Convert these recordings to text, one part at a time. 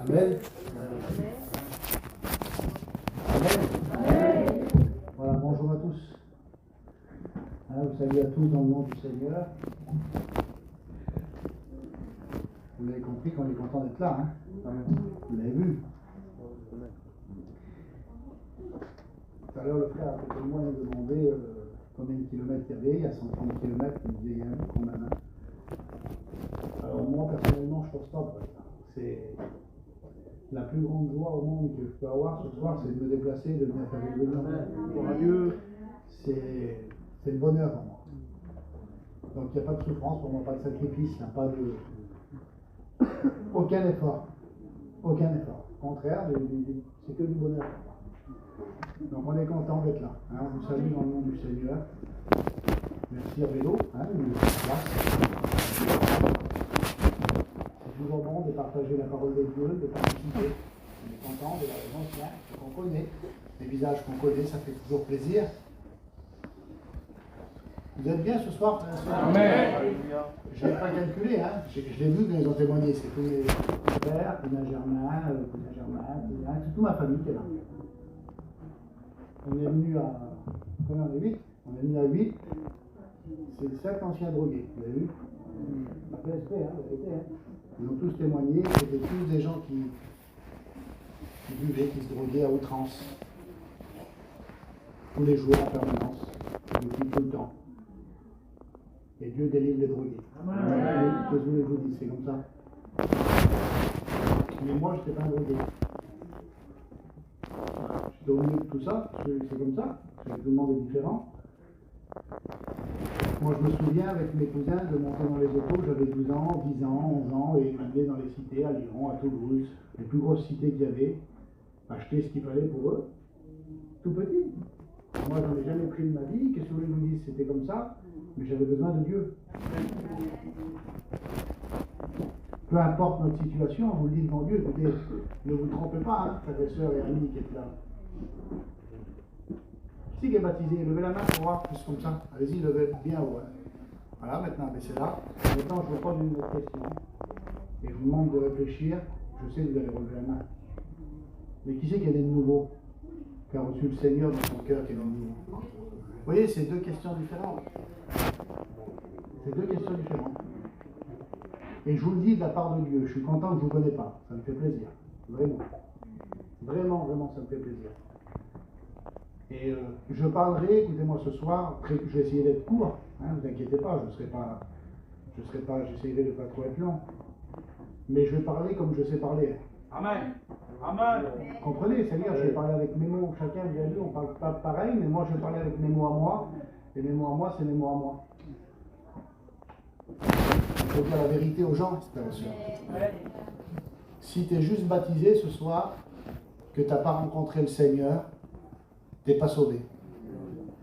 Amen. Amen. Voilà, bonjour à tous. Vous saluez à tous dans le nom du Seigneur. Vous avez compris qu'on est content d'être là, hein? Vous l'avez vu. Tout à l'heure, le frère à côté de moi nous demandait combien de kilomètres il y avait. Il y a 130 kilomètres, il me disait, il y a un quand même. Alors moi, personnellement, je ne pense pas pour ça. C'est la plus grande joie au monde que je peux avoir ce soir, c'est de me déplacer, de venir faire des réunions. Pour Dieu, c'est le bonheur pour moi. Donc il n'y a pas de souffrance pour moi, pas de sacrifice, il n'y a pas de... Aucun effort. Aucun effort. Au contraire, c'est que du bonheur pour moi. Donc on est content d'être là. Hein, on vous salue dans le nom du Seigneur. Merci à Vélo, hein, c'est toujours bon de partager la parole de Dieu, de participer. On est content de la raison qu'on connaît, les visages qu'on connaît, ça fait toujours plaisir. Vous êtes bien ce soir, frères et sœurs? Amen. Je n'ai pas calculé, hein. Je l'ai vu quand ils ont témoigné. C'est tous mes frères, cousin Germain, c'est toute ma famille qui est là. On est venu à... Combien on est 8? On est venu à 8. C'est 7 anciens drogués, vous avez vu? La PSP, hein, la vérité, hein. Ils ont tous témoigné, c'était tous des gens qui buvaient, qui se droguaient à outrance. Tous les jours, en permanence, depuis tout le temps. Et Dieu délivre les drogués. Amen. Que je vous dis, c'est comme ça. Mais moi, je n'étais pas un drogué. Je suis au milieu de tout ça, c'est comme ça. Tout le monde est différent. Moi, je me souviens avec mes cousins de monter dans les autos, j'avais 12 ans, 10 ans, 11 ans, et aller dans les cités, à Lyon, à Toulouse, les plus grosses cités qu'il y avait, acheter ce qu'il fallait pour eux, tout petit. Moi, j'en ai jamais pris de ma vie, qu'est-ce que vous voulez que je vous dise, c'était comme ça, mais j'avais besoin de Dieu. Peu importe notre situation, on vous le dit devant Dieu, écoutez, ne vous trompez pas, hein, frères et sœurs et amis qui êtes là. Qui est baptisé? Levez la main pour voir, plus comme ça. Allez-y, levez bien haut. Ouais. Voilà, maintenant, baissez là. Maintenant, je vous pose une autre question. Et je vous demande de réfléchir. Je sais que vous allez relever la main. Mais qui c'est qui a des nouveaux? Qui a reçu le Seigneur dans son cœur, qui est dans le nouveau? Vous voyez, c'est deux questions différentes. C'est deux questions différentes. Et je vous le dis de la part de Dieu. Je suis content que je ne vous connais pas. Ça me fait plaisir. Vraiment. Vraiment, vraiment, ça me fait plaisir. Et je parlerai, écoutez-moi ce soir, je vais essayer d'être court, hein, vous inquiétez pas, j'essaierai de ne pas trop être long. Mais je vais parler comme je sais parler. Amen. Amen. Vous comprenez, c'est-à-dire, je vais parler avec mes mots, chacun, bien vu, on ne parle pas pareil, mais moi je vais parler avec mes mots à moi, et mes mots à moi, c'est mes mots à moi. Il faut dire la vérité aux gens, frères et sœurs. Si tu es juste baptisé ce soir, que tu n'as pas rencontré le Seigneur, t'es pas sauvé.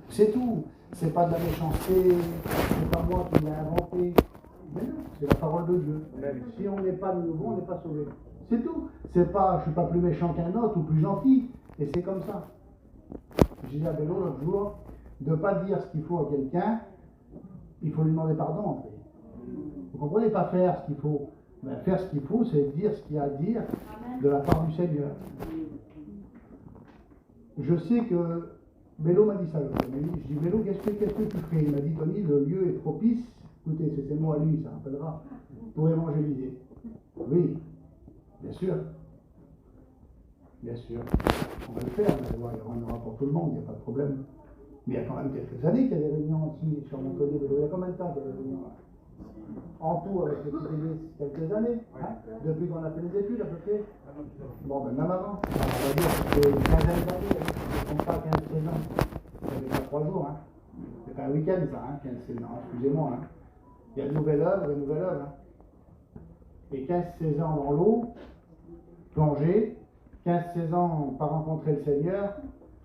C'est tout. C'est pas de la méchanceté, c'est pas moi qui l'ai inventé. Mais non, c'est la parole de Dieu. Si on n'est pas de nouveau, on n'est pas sauvé. C'est tout. C'est pas, je suis pas plus méchant qu'un autre ou plus gentil. Et c'est comme ça. J'ai dit à Bélo l'autre jour, de ne pas dire ce qu'il faut à quelqu'un, il faut lui demander pardon après. Vous comprenez, pas faire ce qu'il faut. Mais faire ce qu'il faut, c'est dire ce qu'il y a à dire de la part du Seigneur. Je sais que Bélo m'a dit ça. Je dis, Bélo, qu'est-ce que tu ferais? Il m'a dit, Tony, le lieu est propice. Écoutez, c'est moi à lui, ça rappellera. Pour évangéliser. Oui, bien sûr. Bien sûr. On va le faire, vous allez voir, il y en aura pour tout le monde, il n'y a pas de problème. Mais il y a quand même quelques années qu'il y a des réunions ici sur Montpellier. Il y a combien de temps qu'il y a des réunions là? En tout, avec les petites églises, quelques années, hein, depuis qu'on a fait les études à peu près. Bon, ben même avant, on va dire que c'était une quinzaine d'années, je ne compte pas 15-16 ans. Ça fait pas 3 jours, hein. C'est pas un week-end ça, hein, 15-16 ans, excusez-moi. Hein. Il y a une nouvelle œuvre, hein. Et 15-16 ans dans l'eau, plongé, 15-16 ans pas rencontrer le Seigneur,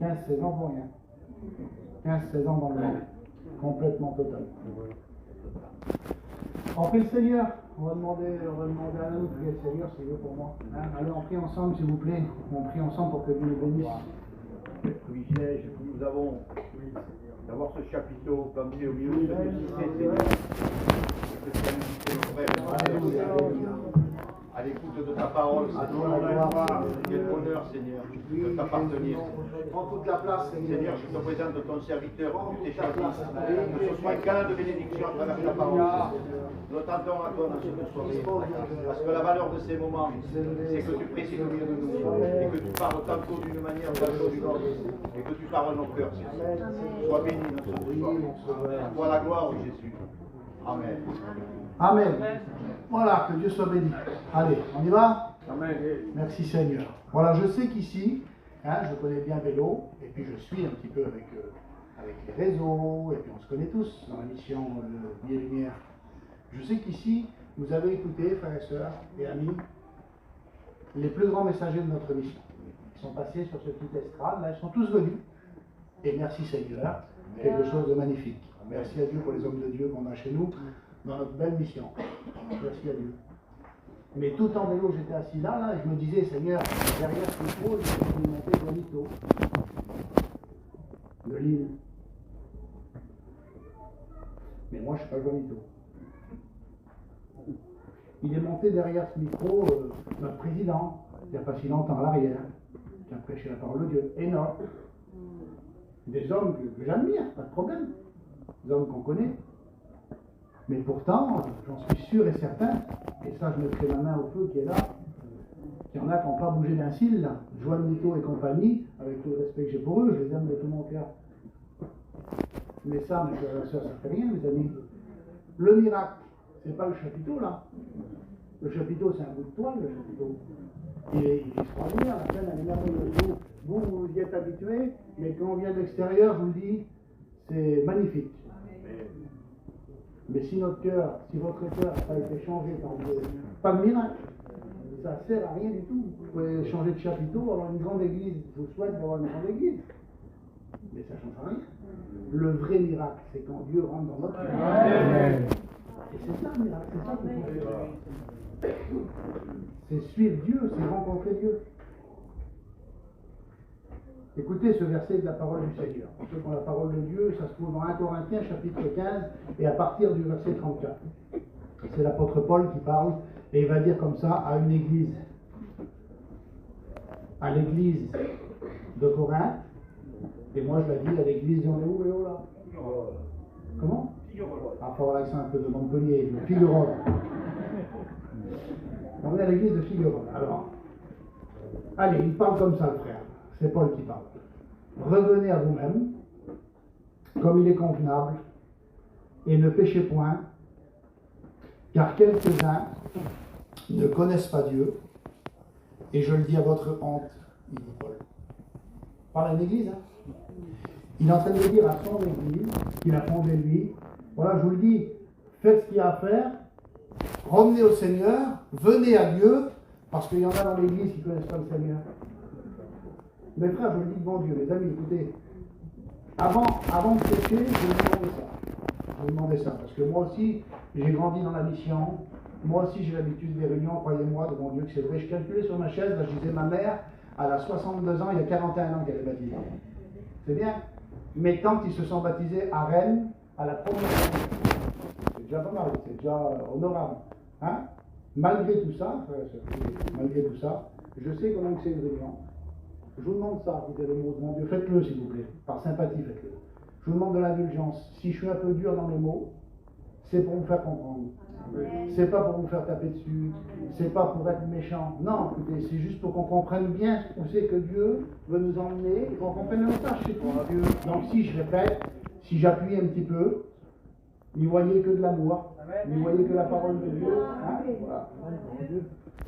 15-16 ans pour rien. 15-16 ans dans le monde, complètement total. On prie le Seigneur, on va demander à nous de prier le Seigneur, c'est mieux pour moi. Hein? Allez, on prie ensemble s'il vous plaît, on prie ensemble pour que Dieu nous bénisse. Le privilège que nous avons d'avoir ce chapiteau planté au milieu de cette cité, Seigneur. Alléluia, alléluia. à l'écoute de ta parole. À toi la gloire. Quel bonheur, Seigneur, de t'appartenir. Prends toute la place, Seigneur. Seigneur, je te présente ton serviteur, que tu t'es choisi. Que ce soit un canal de bénédiction à travers ta parole. Nous t'attendons à toi dans cette soirée. Parce que la valeur de ces moments, c'est que tu précises au milieu de nous. Et que tu parles tantôt d'une manière, tantôt d'une autre. Et que tu parles nos cœurs, Seigneur. Sois béni dans ce soir. À toi la gloire, Jésus. Amen. Amen. Voilà, que Dieu soit béni. Allez, on y va? Amen. Merci Seigneur. Voilà, je sais qu'ici, je connais bien Vélo, et puis je suis un petit peu avec les réseaux, et puis on se connaît tous dans la mission Vie et Lumière. Je sais qu'ici, vous avez écouté, frères et sœurs et amis, les plus grands messagers de notre mission. Ils sont passés sur ce petit estrade, là, ils sont tous venus. Et merci Seigneur, quelque chose de magnifique. Merci à Dieu pour les hommes de Dieu qu'on a chez nous, dans notre belle mission. Merci à Dieu. Mais tout en vélo, j'étais assis là, et je me disais, Seigneur, derrière ce micro, je vais monter Juanito. De Lille. Mais moi, je ne suis pas Juanito. Il est monté derrière ce micro, notre président, il n'y a pas si longtemps à l'arrière, qui a prêché la parole de Dieu. Enoch. Des hommes que j'admire, pas de problème. Des hommes qu'on connaît. Mais pourtant, j'en suis sûr et certain, et ça je mettrai ma main au feu qui est là, qu'il y en a qui n'ont pas bougé d'un cil, là. Juanito et compagnie, avec tout le respect que j'ai pour eux, je les aime de tout mon cœur. Mais ça, mes frères et sœurs, ça fait rien, mes amis. Le miracle, c'est pas le chapiteau, là. Le chapiteau, c'est un bout de toile, le chapiteau. Il est extraordinaire, la scène, elle est merveilleuse. Vous y êtes habitués, mais quand on vient de l'extérieur, je vous le dis, c'est magnifique. Mais si notre cœur, si votre cœur n'a pas été changé par Dieu, pas de miracle, ça ne sert à rien du tout. Vous pouvez changer de chapiteau, avoir une grande église, je vous souhaite d'avoir une grande église. Mais ça ne change rien. Le vrai miracle, c'est quand Dieu rentre dans notre cœur. Et c'est ça le miracle, c'est ça qu'il faut faire. C'est suivre Dieu, c'est rencontrer Dieu. Écoutez ce verset de la parole du Seigneur. Pour ceux qui ont la parole de Dieu, ça se trouve dans 1 Corinthiens chapitre 15 et à partir du verset 34. C'est l'apôtre Paul qui parle et il va dire comme ça à une église. À l'église de Corinthe. Et moi je l'ai dit à l'église, on est où Léo là? Comment? Ah, faut avoir l'accent un peu de Montpellier, de Figueroa. On est à l'église de Figueroa. Alors, allez, il parle comme ça le frère. C'est Paul qui parle. Revenez à vous-même, comme il est convenable, et ne péchez point, car quelques-uns ne connaissent pas Dieu, et je le dis à votre honte, il dit Paul. Parle à l'église, hein. Il est en train de dire à son église, qu'il a fondé lui, voilà, je vous le dis, faites ce qu'il y a à faire, revenez au Seigneur, venez à Dieu, parce qu'il y en a dans l'église qui ne connaissent pas le Seigneur. Mes frères, je vous le dis devant Dieu, mes amis, écoutez, avant de pécher, je vous demandais ça. Je vous demandais ça, parce que moi aussi, j'ai grandi dans la mission, moi aussi j'ai l'habitude des réunions, croyez-moi, devant Dieu que c'est vrai. Je calculais sur ma chaise, là je disais, ma mère, elle a 62 ans, il y a 41 ans qu'elle est baptisée. C'est bien. Mes tantes, ils se sont baptisés à Rennes, à la première année. C'est déjà pas mal, c'est déjà honorable. Hein? Malgré tout ça, malgré tout ça, je sais comment c'est une réunion. Je vous demande ça, écoutez le mot de mon Dieu, faites-le s'il vous plaît, par sympathie faites-le. Je vous demande de l'indulgence. Si je suis un peu dur dans mes mots, c'est pour vous faire comprendre. C'est pas pour vous faire taper dessus, c'est pas pour être méchant. Non, écoutez, c'est juste pour qu'on comprenne bien où c'est que Dieu veut nous emmener, et qu'on comprenne le message, c'est pour Dieu. Donc si je répète, si j'appuie un petit peu, n'y voyez que de l'amour, n'y voyez que la parole de Dieu. Hein? Voilà.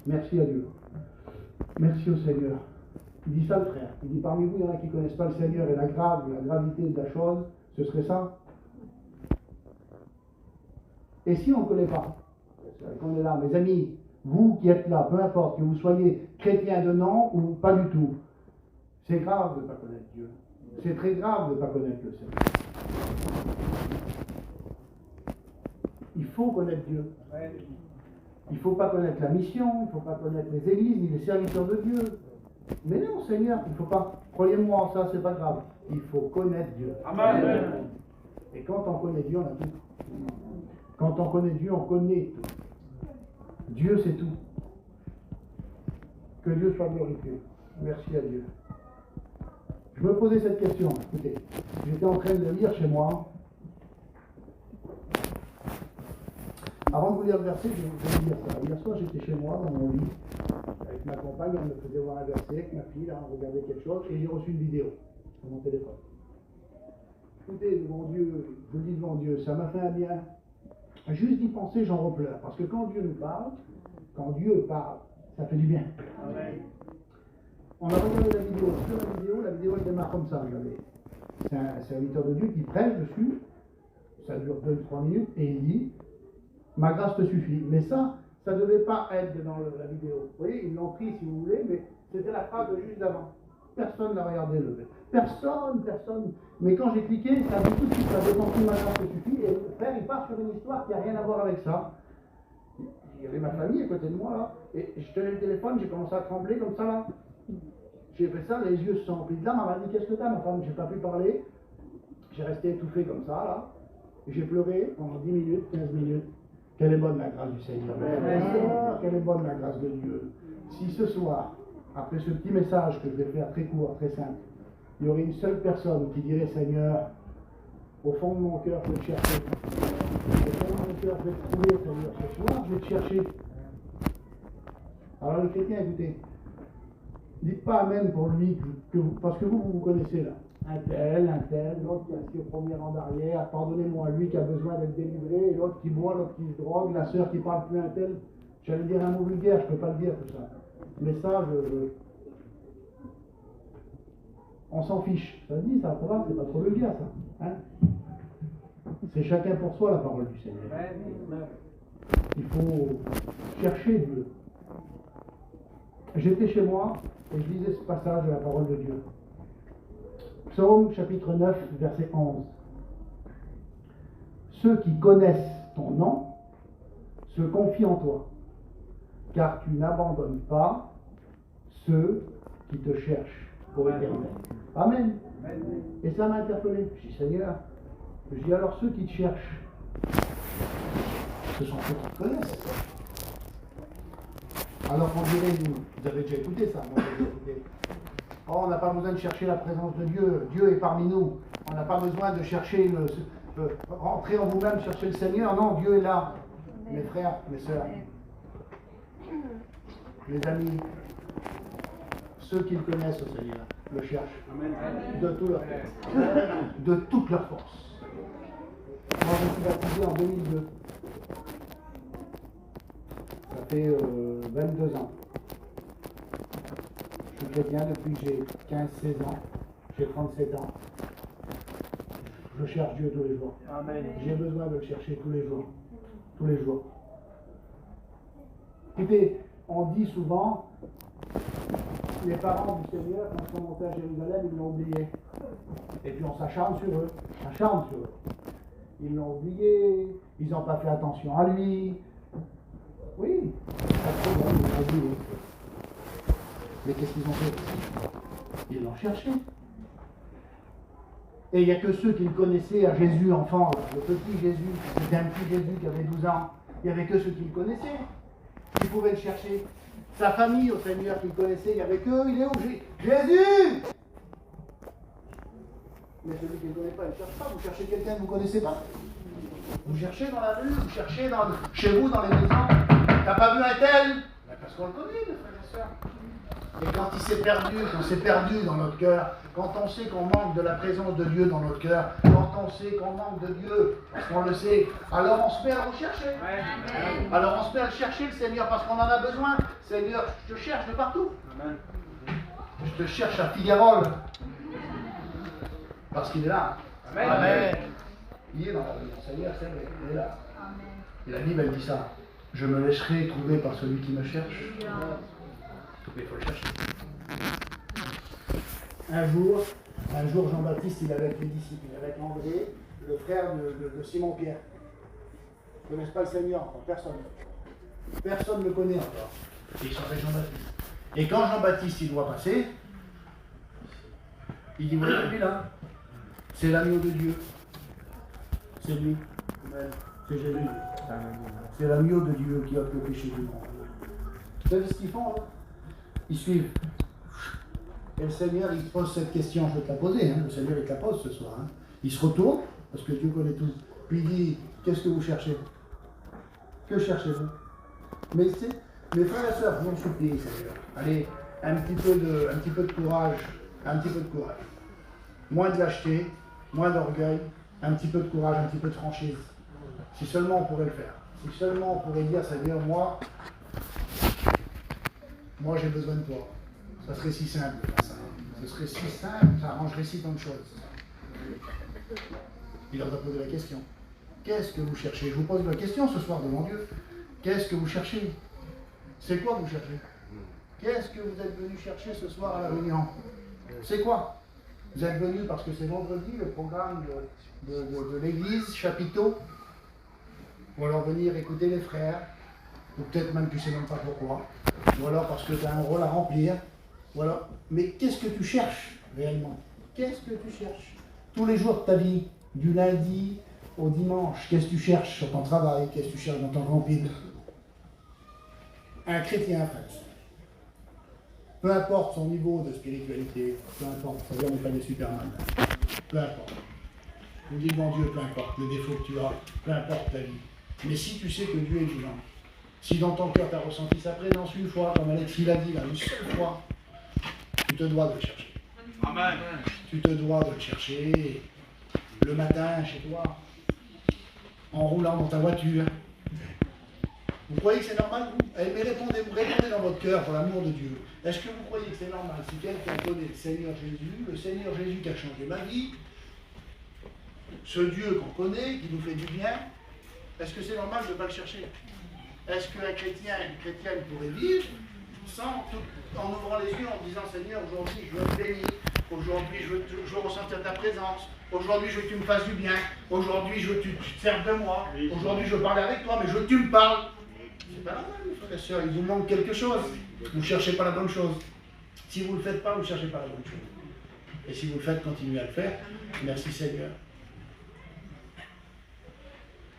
Merci à Dieu. Merci au Seigneur. Il dit ça le frère. Il dit parmi vous, il y en a qui ne connaissent pas le Seigneur et la gravité de la chose, ce serait ça. Et si on ne connaît pas, qu'on est là, mes amis, vous qui êtes là, peu importe que vous soyez chrétien de nom ou pas du tout, c'est grave de ne pas connaître Dieu. C'est très grave de ne pas connaître le Seigneur. Il faut connaître Dieu. Il ne faut pas connaître la mission, il ne faut pas connaître les églises, ni les serviteurs de Dieu. Mais non, Seigneur, il ne faut pas. Croyez-moi, ça, c'est pas grave. Il faut connaître Dieu. Amen. Et quand on connaît Dieu, on a tout. Quand on connaît Dieu, on connaît tout. Dieu, c'est tout. Que Dieu soit glorifié. Merci à Dieu. Je me posais cette question. Écoutez, j'étais en train de lire chez moi. Avant de vous lire le verset, je vais vous dire ça. Hier soir, j'étais chez moi, dans mon lit, avec ma compagne, on me faisait voir un verset avec ma fille, là, on regardait quelque chose, et j'ai reçu une vidéo sur mon téléphone. Écoutez, devant Dieu, je vous le dis devant Dieu, ça m'a fait un bien. Juste d'y penser, j'en repleure. Parce que quand Dieu nous parle, ça fait du bien. Amen. On a regardé la vidéo. Sur la vidéo elle démarre comme ça, regardez. C'est un serviteur de Dieu qui prêche dessus. Ça dure 2-3 minutes et il dit ma grâce te suffit. Mais ça ne devait pas être dans la vidéo. Vous voyez, ils l'ont pris si vous voulez, mais c'était la phrase de juste d'avant. Personne n'a regardé le verset. Personne. Mais quand j'ai cliqué, ça dit tout de suite, ça dépend plus ma grâce te suffit. Et le frère, il part sur une histoire qui n'a rien à voir avec ça. Il y avait ma famille à côté de moi là, et je tenais le téléphone, j'ai commencé à trembler comme ça là. J'ai fait ça, les yeux se sont remplis de larmes, elle m'a dit qu'est-ce que t'as ma femme, j'ai pas pu parler. J'ai resté étouffé comme ça là. J'ai pleuré pendant 10 minutes, 15 minutes. Quelle est bonne la grâce du Seigneur. Quelle est bonne la grâce de Dieu. Si ce soir, après ce petit message que je vais faire très court, très simple, il y aurait une seule personne qui dirait Seigneur, au fond de mon cœur, je vais te chercher. Au fond de mon cœur, je vais te trouver, Seigneur. Ce soir, je vais te chercher. Alors les chrétiens, écoutez, dites pas Amen pour lui, parce que vous connaissez là. Un tel, l'autre qui est assis au premier rang d'arrière, pardonnez-moi, lui qui a besoin d'être délivré, et l'autre qui boit, l'autre qui se drogue, la sœur qui parle plus un tel. J'allais dire un mot vulgaire, je ne peux pas le dire tout ça. Mais ça, on s'en fiche. Ça dit, ça va, c'est pas trop vulgaire ça. Hein, c'est chacun pour soi la parole du Seigneur. Il faut chercher Dieu. J'étais chez moi et je lisais ce passage de la parole de Dieu. Psaume chapitre 9, verset 11. Ceux qui connaissent ton nom se confient en toi, car tu n'abandonnes pas ceux qui te cherchent pour éternel. Amen. Et ça m'a interpellé. Je dis Seigneur, je dis alors ceux qui te cherchent, ce sont ceux qui te connaissent. Alors qu'on dirait, vous avez déjà écouté ça, moi j'ai écouté. Oh, on n'a pas besoin de chercher la présence de Dieu, Dieu est parmi nous. On n'a pas besoin de chercher, rentrer en vous-même, chercher le Seigneur. Non, Dieu est là. Mes frères, mes sœurs, mes amis, ceux qui le connaissent au Seigneur, le cherchent de tout leur cœur, de toute leur force. Moi je suis baptisé en 2002. Ça fait 22 ans. Je suis chrétien depuis que j'ai 15-16 ans. J'ai 37 ans. Je cherche Dieu tous les jours. Amen. J'ai besoin de le chercher tous les jours. Tous les jours. Écoutez, on dit souvent, les parents du Seigneur, quand ils sont montés à Jérusalem, ils l'ont oublié. Et puis on s'acharne sur eux. Ils l'ont oublié, ils n'ont pas fait attention à lui. Oui, pas de problème, ils l'ont oublié. Mais qu'est-ce qu'ils ont fait? Ils l'ont cherché. Et il n'y a que ceux qui le connaissaient à Jésus, enfant, le petit Jésus, c'était un petit Jésus qui avait 12 ans. Il n'y avait que ceux qui le connaissaient, qui pouvaient le chercher. Sa famille au Seigneur qui le connaissait, il n'y avait que, il est où? Jésus! Mais celui qui ne le connaît pas, il ne cherche pas. Vous cherchez quelqu'un que vous ne connaissez pas. Vous cherchez dans la rue, vous cherchez chez vous, dans les maisons. T'as pas vu un tel? Parce qu'on le connaît, mes frères et sœurs. Et quand il s'est perdu, quand c'est perdu dans notre cœur, quand on sait qu'on manque de la présence de Dieu dans notre cœur, quand on sait qu'on manque de Dieu, parce qu'on le sait, alors on se met à le chercher. Alors on se met à le chercher, le Seigneur, parce qu'on en a besoin. Seigneur, je te cherche de partout. Je te cherche à Figuerolles. Parce qu'il est là. Amen. Il est dans la vie. Seigneur, c'est vrai, il est là. Et la Bible, elle dit ça. Je me laisserai trouver par celui qui me cherche. Mais il faut le chercher. Un jour, Jean-Baptiste, il est avec les disciples, il est avec André, le frère de Simon-Pierre. Ils ne connaissent pas le Seigneur encore, personne. Personne ne le connaît encore. Et ils sont avec Jean-Baptiste. Et quand Jean-Baptiste, il doit passer, il dit, voilà, lui là, c'est l'agneau de Dieu. C'est lui. C'est Jésus. C'est l'agneau de Dieu qui ôte le péché du monde. Vous savez ce qu'ils font là? Ils suivent. Et le Seigneur, il pose cette question, je vais te la poser, hein. Le Seigneur, il te la pose ce soir. Hein. Il se retourne, parce que Dieu connaît tout. Puis il dit, qu'est-ce que vous cherchez? Que cherchez-vous? Mais mes frères et sœurs, je vous en supplie, Seigneur. Allez, un petit peu de courage, un petit peu de courage. Moins de lâcheté, moins d'orgueil, un petit peu de courage, un petit peu de franchise. Si seulement on pourrait le faire. Si seulement on pourrait dire, Seigneur, moi j'ai besoin de toi. Ça serait si simple, ça. Ce serait si simple, ça arrangerait si tant de choses. Il leur a posé la question. Qu'est-ce que vous cherchez? Je vous pose la question ce soir devant Dieu. Qu'est-ce que vous cherchez? C'est quoi vous cherchez? Qu'est-ce que vous êtes venu chercher ce soir à la réunion? C'est quoi? Vous êtes venu parce que c'est vendredi, le programme de l'église, chapiteau, ou alors venir écouter les frères, ou peut-être même tu ne sais même pas pourquoi, ou alors parce que tu as un rôle à remplir, ou alors... Mais qu'est-ce que tu cherches réellement? Qu'est-ce que tu cherches? Tous les jours de ta vie, du lundi au dimanche, qu'est-ce que tu cherches sur ton travail? Qu'est-ce que tu cherches dans ton camping? Un chrétien, frère. Peu importe son niveau de spiritualité, peu importe, ça veut dire on n'est pas des superman. Peu importe. Je vous dis devant Dieu, peu importe le défaut que tu as, peu importe ta vie. Mais si tu sais que Dieu est vivant, si dans ton cœur tu as ressenti sa présence une fois, comme Alexis l'a dit là, une seule fois, tu te dois de le chercher. Amen. Tu te dois de le chercher le matin chez toi, en roulant dans ta voiture. Vous croyez que c'est normal, vous? Mais répondez dans votre cœur pour l'amour de Dieu. Est-ce que vous croyez que c'est normal si quelqu'un connaît le Seigneur Jésus qui a changé ma vie, ce Dieu qu'on connaît, qui nous fait du bien, est-ce que c'est normal de ne pas le chercher? Est-ce qu'un chrétien et une chrétienne pourrait vivre en ouvrant les yeux, en disant Seigneur, aujourd'hui je veux te bénir, aujourd'hui je veux ressentir ta présence, aujourd'hui je veux que tu me fasses du bien, aujourd'hui je veux que tu te serves de moi, aujourd'hui je veux parler avec toi, mais je veux que tu me parles. C'est pas normal, mes frères et sœurs, il vous manque quelque chose. Vous ne cherchez pas la bonne chose. Si vous ne le faites pas, vous ne cherchez pas la bonne chose. Et si vous le faites, continuez à le faire. Merci Seigneur.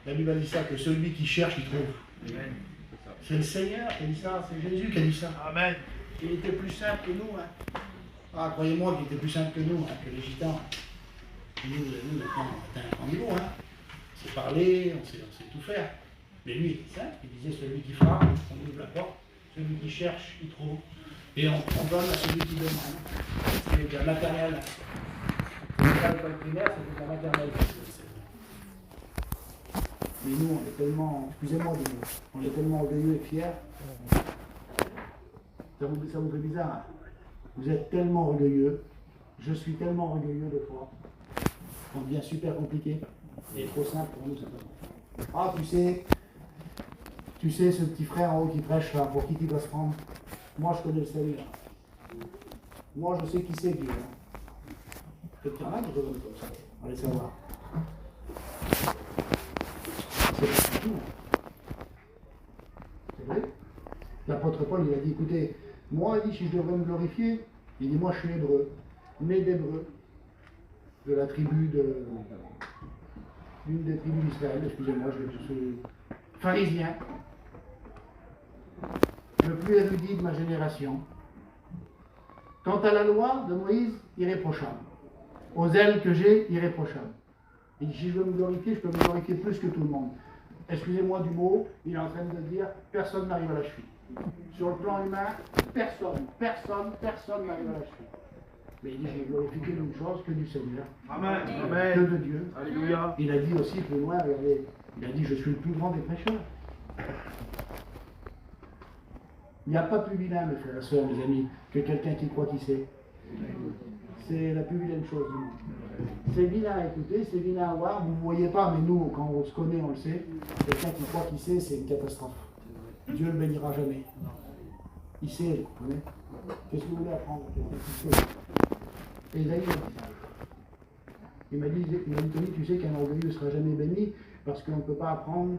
La Bible a dit ça, que celui qui cherche, il trouve. Amen. C'est le Seigneur qui a dit ça, c'est Jésus qui a dit ça. Amen. Il était plus simple que nous. Hein. Ah, croyez-moi qu'il était plus simple que nous, hein, que les gitans. Nous maintenant, on atteint un grand niveau. Hein. On sait parler, on sait tout faire. Mais lui, il était simple, il disait celui qui frappe, on ouvre la porte, celui qui cherche, il trouve. Et on donne à celui qui demande. C'est de la maternelle. L'école primaire, c'est de la maternelle. Mais nous, on est tellement, excusez-moi de nous, on est tellement orgueilleux et fiers. Ça vous fait bizarre. Hein? Vous êtes tellement orgueilleux. Je suis tellement orgueilleux de fois. On devient super compliqué et trop simple pour nous simplement. Ah, tu sais, ce petit frère en haut qui prêche là, pour qui tu dois se prendre. Moi, je connais le Seigneur. Moi, je sais qui c'est Dieu. Peut-être qu'il y en a qui raisonnent comme ça. Allez savoir. C'est tout. C'est vrai. L'apôtre Paul, il a dit, écoutez, moi, il dit, si je devrais me glorifier, il dit, moi, je suis hébreu, né d'hébreu, de la tribu d'une des tribus d'Israël, excusez-moi, je suis pharisien, le plus érudit de ma génération. Quant à la loi de Moïse, irréprochable. Aux ailes que j'ai, irréprochable. Il dit, si je veux me glorifier, je peux me glorifier plus que tout le monde. Excusez-moi du mot, il est en train de dire, personne n'arrive à la cheville. Sur le plan humain, personne n'arrive à la cheville. Mais il dit, je glorifie que d'une chose, que du Seigneur. Amen. Que de Dieu. Alléluia. Il a dit aussi plus loin, regardez, il a dit, je suis le plus grand des prêcheurs. Il n'y a pas plus vilain, mes frères et sœurs, mes amis, que quelqu'un qui croit qui sait. C'est la plus vilaine chose du monde. C'est vilain à écouter, c'est vilain à voir, vous ne voyez pas, mais nous, quand on se connaît, on le sait. Quelqu'un qui croit qui sait, c'est une catastrophe. Dieu ne le bénira jamais. Il sait, vous voyez. Qu'est-ce que vous voulez apprendre? Et Isaïe m'a dit ça. Il m'a dit, Tony, tu sais qu'un orgueilleux ne sera jamais béni parce qu'on ne peut pas apprendre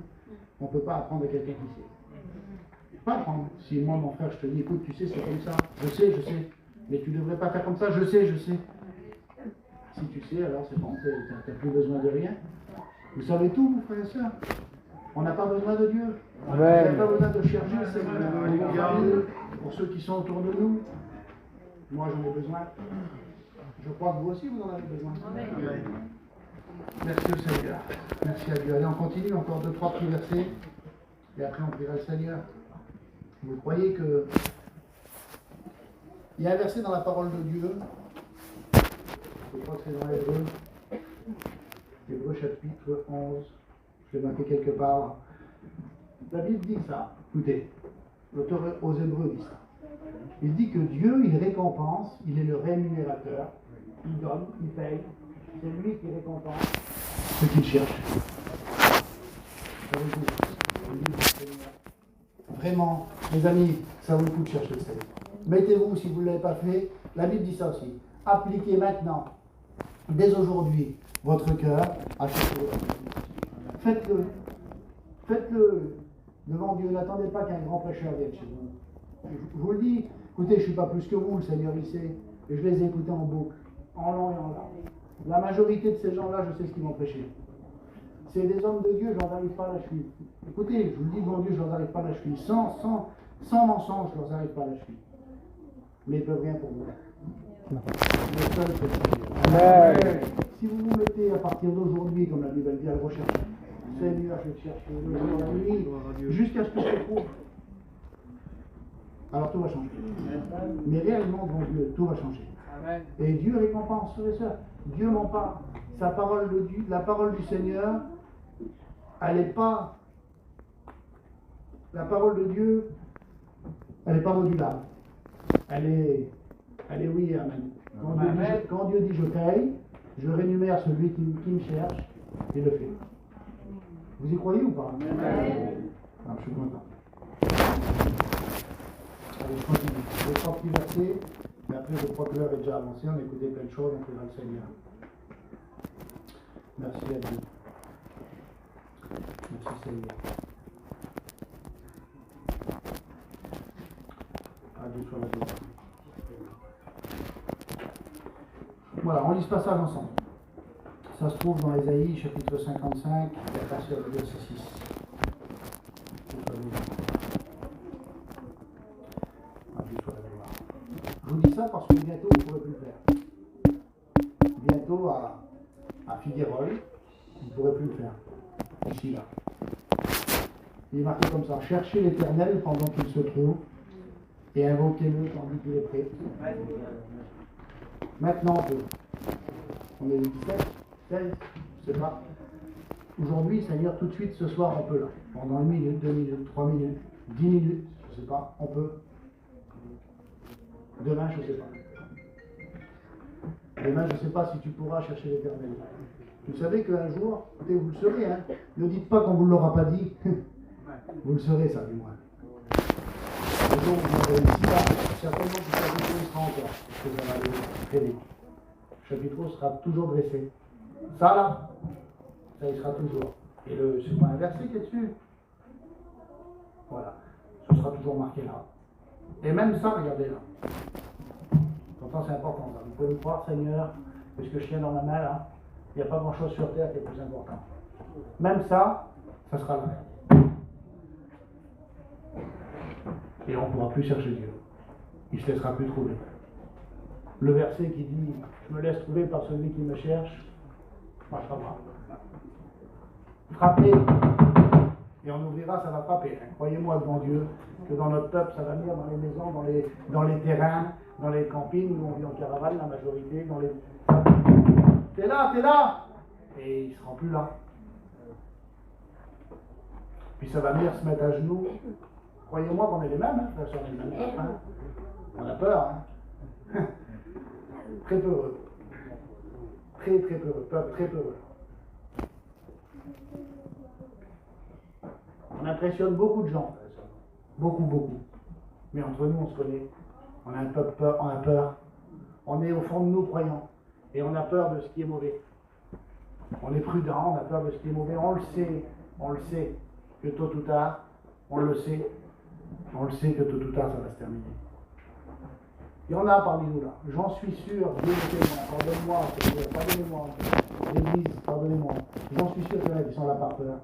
à quelqu'un qui sait. Pas apprendre. Si moi, mon frère, je te dis, écoute, tu sais, c'est comme ça. Je sais. Mais tu ne devrais pas faire comme ça, je sais. Si tu sais, alors c'est bon, tu n'as plus besoin de rien. Vous savez tout, vous frères et sœurs. On n'a pas besoin de Dieu. On n'a pas besoin de chercher. pour ceux qui sont autour de nous. Moi, j'en ai besoin. Je crois que vous aussi, vous en avez besoin. Amen. Merci au Seigneur. Merci à Dieu. Allez, on continue encore 2-3 petits versets. Et après, on priera le Seigneur. Vous croyez que... Il y a un verset dans la parole de Dieu. Je crois que c'est dans l'Hébreu. Hébreu chapitre 11. Je l'ai marqué quelque part. La Bible dit ça. Écoutez, l'auteur aux Hébreux dit ça. Il dit que Dieu, il récompense, il est le rémunérateur. Il donne, il paye. C'est lui qui récompense ceux qui le cherchent. Ça vaut le coup. Vraiment, mes amis, ça vaut le coup de chercher le Seigneur. Mettez-vous, si vous ne l'avez pas fait, la Bible dit ça aussi. Appliquez maintenant, dès aujourd'hui, votre cœur à chercher le Seigneur. Faites-le. Faites-le devant Dieu. N'attendez pas qu'un grand prêcheur vienne chez vous. Je vous le dis, écoutez, je ne suis pas plus que vous, le Seigneur il sait. Et je les ai écoutés en boucle, en long et en large. La majorité de ces gens-là, je sais ce qu'ils vont prêcher. C'est des hommes de Dieu, je leur arrive pas à la cheville. Écoutez, je vous le dis devant Dieu, je leur arrive pas à la cheville. Sans mensonge, je leur arrive pas à la cheville. Mais ils peuvent rien pour vous. Le seul, c'est le Seigneur. Si vous vous mettez à partir d'aujourd'hui, comme la Bible dit, à le rechercher, Seigneur, je cherche le jour, la nuit, jusqu'à ce que je te trouve. Alors tout va changer. Mais réellement, devant Dieu, tout va changer. Amen. Et Dieu récompense, frères et sœurs. Dieu ment pas. Sa parole de Dieu, la parole du Seigneur, elle n'est pas. La parole de Dieu, elle n'est pas modulable. Elle est oui et amen. Quand Dieu dit je paye, je rémunère celui qui me cherche, et le fait. Vous y croyez ou pas? Amen. Alors, je suis content. Allez, je continue. Je vais trois petits versets, mais après je crois que l'heure est déjà avancée, on a écouté plein de choses, on priera le Seigneur. Merci à Dieu. Merci Seigneur. À Dieu soit la gloire. Voilà, on lit ce passage ensemble. Ça se trouve dans Ésaïe, chapitre 55, à partir du verset 6. Je vous dis ça parce que bientôt vous ne pourrez plus le faire. Bientôt à Figuerolles, vous ne pourrez plus le faire. Ici, là. Il est marqué comme ça. Cherchez l'Éternel pendant qu'il se trouve et invoquez-le tandis qu'il est prêt. Maintenant, on est le 17, 16, je ne sais pas. Aujourd'hui, Seigneur, tout de suite, ce soir, on peut là. Pendant 1 minute, 2 minutes, 3 minutes, 10 minutes, je ne sais pas, on peut. Demain, je ne sais pas. Demain, je ne sais pas si tu pourras chercher l'Éternel. Vous savez qu'un jour, vous le saurez, hein. Ne dites pas qu'on ne vous l'aura pas dit. Vous le saurez, ça, du moins. Le jour où vous aurez ici, là, certainement que le chapitre sera encore, parce que ça va aller très vite. Le chapitre sera toujours dressé. Ça, là, ça, il sera toujours. Et c'est pas un verset qui est dessus. Voilà. Ce sera toujours marqué là. Et même ça, regardez là. Pourtant, c'est important. Ça. Vous pouvez me croire, Seigneur, puisque je tiens dans ma main là, il n'y a pas grand-chose sur terre qui est plus important. Même ça, ça sera là. Et on ne pourra plus chercher Dieu. Il ne se laissera plus trouver. Le verset qui dit « Je me laisse trouver par celui qui me cherche », ne marchera pas. Frappez, et on ouvrira, ça va frapper. Croyez-moi devant Dieu que dans notre peuple, ça va venir dans les maisons, dans les terrains, dans les campings où on vit en caravane, la majorité, dans les... T'es là! Et ils ne seront plus là. Puis ça va venir se mettre à genoux. Croyez-moi qu'on est les mêmes, hein, frères, on est les mêmes, hein. On a peur, hein. Très peureux. Très peureux, peuple très peureux. On impressionne beaucoup de gens. Beaucoup. Mais entre nous, on se connaît. On a un peu peur, on a peur. On est au fond de nous croyants. Et on a peur de ce qui est mauvais. On est prudent, on a peur de ce qui est mauvais. On le sait que tôt ou tard, on le sait que tôt ou tard, ça va se terminer. Il y en a parmi nous là. J'en suis sûr, Dieu est témoin. Pardonnez-moi, pardonnez-moi. L'église, pardonnez-moi. J'en suis sûr qu'il y en a qui sont là par peur.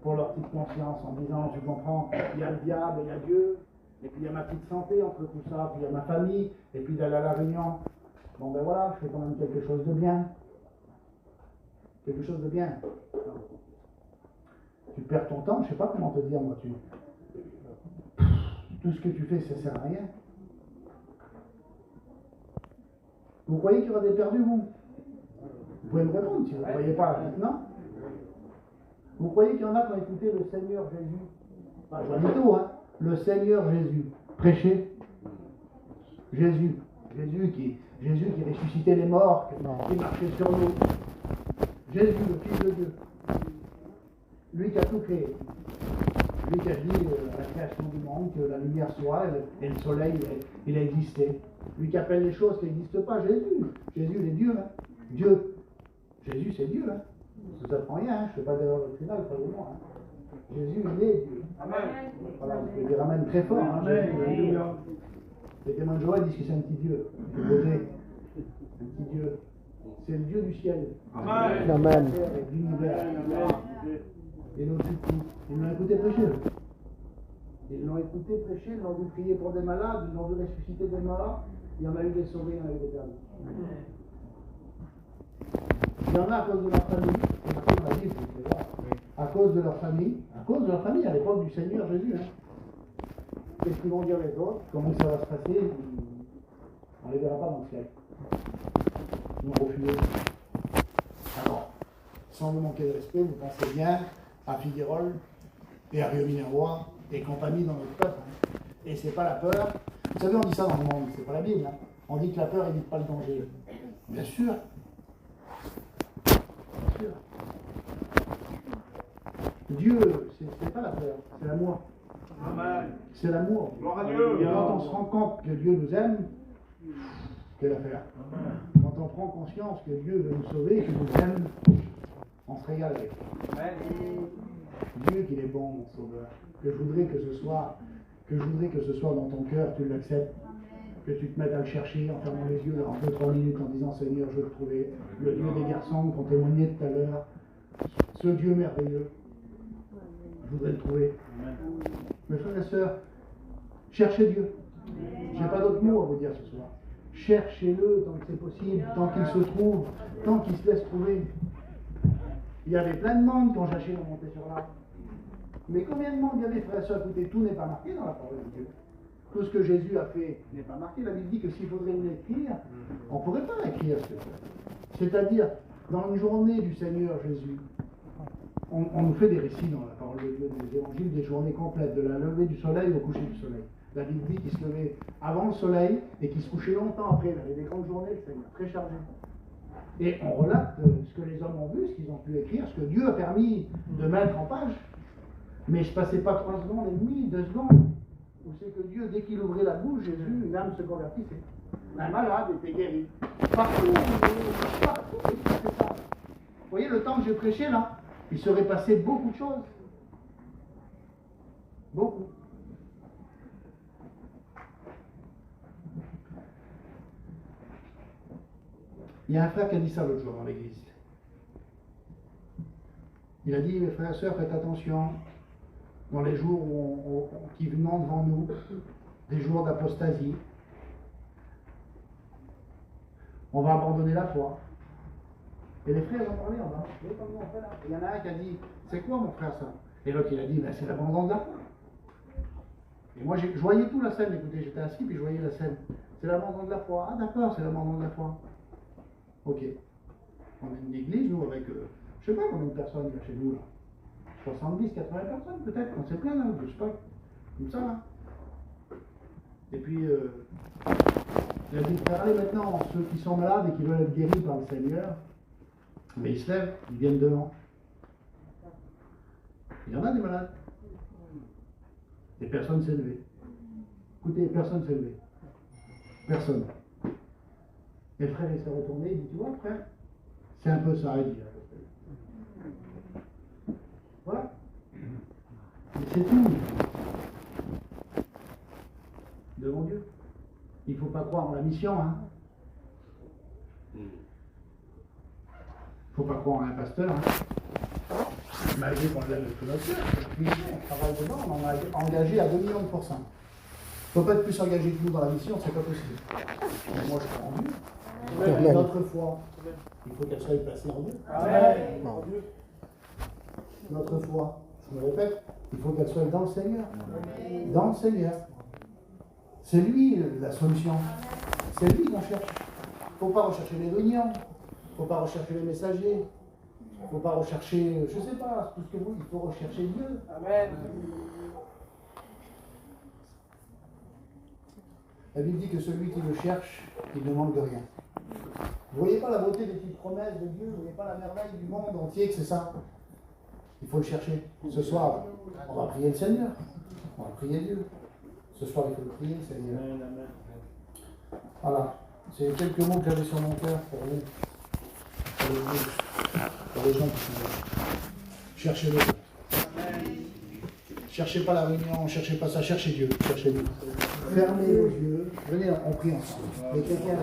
Pour leur petite conscience, en disant, tu comprends, il y a le diable, il y a Dieu. Et puis il y a ma petite santé entre tout ça, puis il y a ma famille, et puis d'aller à la réunion. Bon ben voilà, je fais quand même quelque chose de bien. Quelque chose de bien. Tu perds ton temps, je sais pas comment te dire moi, tout ce que tu fais, ça sert à rien. Vous croyez qu'il y aura des perdus, vous? Vous pouvez me répondre si vous ne croyez pas, non? Vous croyez qu'il y en a qui ont écouté le Seigneur Jésus? Enfin, je dis tout, hein? Le Seigneur Jésus, prêcher. Jésus qui ressuscitait les morts, qui marchait sur l'eau. Jésus, le Fils de Dieu. Lui qui a tout créé. Lui qui a dit à la création du monde que la lumière soit et le soleil, il a existé. Lui qui appelle les choses qui n'existent pas, Jésus. Jésus, il est Dieu. Hein. Dieu. Jésus, c'est Dieu. Hein. Ça ne s'apprend rien. Hein. Je ne fais pas d'erreur doctrinale, pas de moi. Hein. Jésus, il est Dieu. Amen. Voilà, vous pouvez dire Amen très fort. Hein. Amen. Les témoins de Jéhovah disent que c'est un petit Dieu. Un petit Dieu. C'est le Dieu du ciel. Amen. Amen. De l'univers. Et nous, ils l'ont écouté prêcher. Ils l'ont écouté prêcher, ils l'ont vu prier pour des malades, ils l'ont vu ressusciter des morts. Il y en a eu des sauvés, il y en a eu des perdus. Il y en a à cause de leur famille. À cause de leur famille, à l'époque du Seigneur Jésus. Hein. Qu'est-ce qu'ils vont dire les autres? Comment ça va se passer? On ne les verra pas dans le ciel. Ils vont refuser. Alors, sans vous manquer de respect, vous pensez bien à Figuerolles et à Rio-Minervois et compagnie dans notre peuple. Hein. Et c'est pas la peur. Vous savez, on dit ça dans le monde, c'est pas la Bible. Hein. On dit que la peur évite pas le danger. Bien sûr. Bien sûr. Dieu, c'est pas la peur, c'est l'amour. Amen. C'est l'amour. Et quand on se rend compte que Dieu nous aime, quelle affaire. Quand on prend conscience que Dieu veut nous sauver, qu'il nous aime, on se régale avec. Dieu qu'il est bon, mon sauveur. Que je voudrais que ce soit dans ton cœur, tu l'acceptes, que tu te mettes à le chercher en fermant les yeux en 2-3 minutes en disant Seigneur, je veux te trouver, le Dieu des garçons qu'on témoignait tout à l'heure, ce Dieu merveilleux. Je voudrais le trouver. Mes frères et sœurs, cherchez Dieu. Je n'ai pas d'autre mot à vous dire ce soir. Cherchez-le tant que c'est possible, tant qu'il se trouve, tant qu'il se laisse trouver. Il y avait plein de monde quand Jachille est monté sur l'arbre. Mais combien de monde il y avait, frères et sœurs? Écoutez, tout n'est pas marqué dans la parole de Dieu. Tout ce que Jésus a fait n'est pas marqué. La Bible dit que s'il faudrait l'écrire, on ne pourrait pas l'écrire. C'est-à-dire, dans une journée du Seigneur Jésus, on nous fait des récits dans la parole de Dieu, des évangiles, des journées complètes, de la levée du soleil au coucher du soleil. La Bible dit qu'il se levait avant le soleil et qu'il se couchait longtemps après. Il avait des grandes journées, le Seigneur, très chargé. Et on relate ce que les hommes ont vu, ce qu'ils ont pu écrire, ce que Dieu a permis de mettre en page. Mais je ne passais pas 3 secondes et demie, 2 secondes, où c'est que Dieu, dès qu'il ouvrait la bouche, Jésus, une âme se convertissait. Un malade était guéri. Partout, il se passait ça. Vous voyez, le temps que j'ai prêché là, il serait passé beaucoup de choses. Beaucoup. Il y a un frère qui a dit ça l'autre jour dans l'église. Il a dit, mes frères et sœurs, faites attention, dans les jours qui viennent devant nous, des jours d'apostasie, on va abandonner la foi. Et les frères ont parlé, on va. Il y en a un qui a dit, c'est quoi mon frère ça? Et l'autre il a dit, ben, c'est l'abandon de la foi. Et moi je voyais tout la scène, écoutez, j'étais assis puis je voyais la scène. C'est l'abandon de la foi. Ah d'accord, c'est l'abandon de la foi. Ok. On a une église, nous, avec, je sais pas combien de personnes il y a chez nous là. 70, 80 personnes peut-être, on sait plein là, je sais pas. Comme ça là. Et puis, il a dit, frère, allez maintenant, ceux qui sont malades et qui veulent être guéris par le Seigneur, mais ils se lèvent, ils viennent devant. Il y en a des malades. Et personne ne s'est levé. Écoutez, personne ne s'est levé. Personne. Et le frère, il s'est retourné, il dit, tu vois, frère, c'est un peu ça, il dit. Voilà. Et c'est tout. Devant Dieu. Il ne faut pas croire en la mission, hein. Il ne faut pas croire en un pasteur, hein. Malgré qu'on l'a tout notre cœur, on travaille dedans, on en a engagé à 2 millions de %. ne peut pas être plus engagé que nous dans la mission, c'est pas possible. Mais moi, je crois en Dieu. Notre foi, il faut qu'elle soit placée en Dieu. Notre foi, je me répète, il faut qu'elle soit dans le Seigneur. Dans le Seigneur. C'est lui la solution. C'est lui qu'on cherche. Il ne faut pas rechercher les réunions. Il ne faut pas rechercher les messagers. Il ne faut pas rechercher, je ne sais pas, tout ce que vous, il faut rechercher Dieu. Amen. La Bible dit que celui qui le cherche, il ne manque de rien. Vous ne voyez pas la beauté des petites promesses de Dieu, vous ne voyez pas la merveille du monde entier que c'est ça. Il faut le chercher. Ce soir, on va prier le Seigneur. On va prier Dieu. Ce soir, il faut le prier, Seigneur. Voilà. C'est quelques mots que j'avais sur mon cœur pour vous. Pour les gens qui sont là. Cherchez-le. Cherchez pas la réunion, cherchez pas ça, cherchez Dieu. Cherchez Dieu. Fermez vos yeux. Venez, on prie ensemble. Mais quelqu'un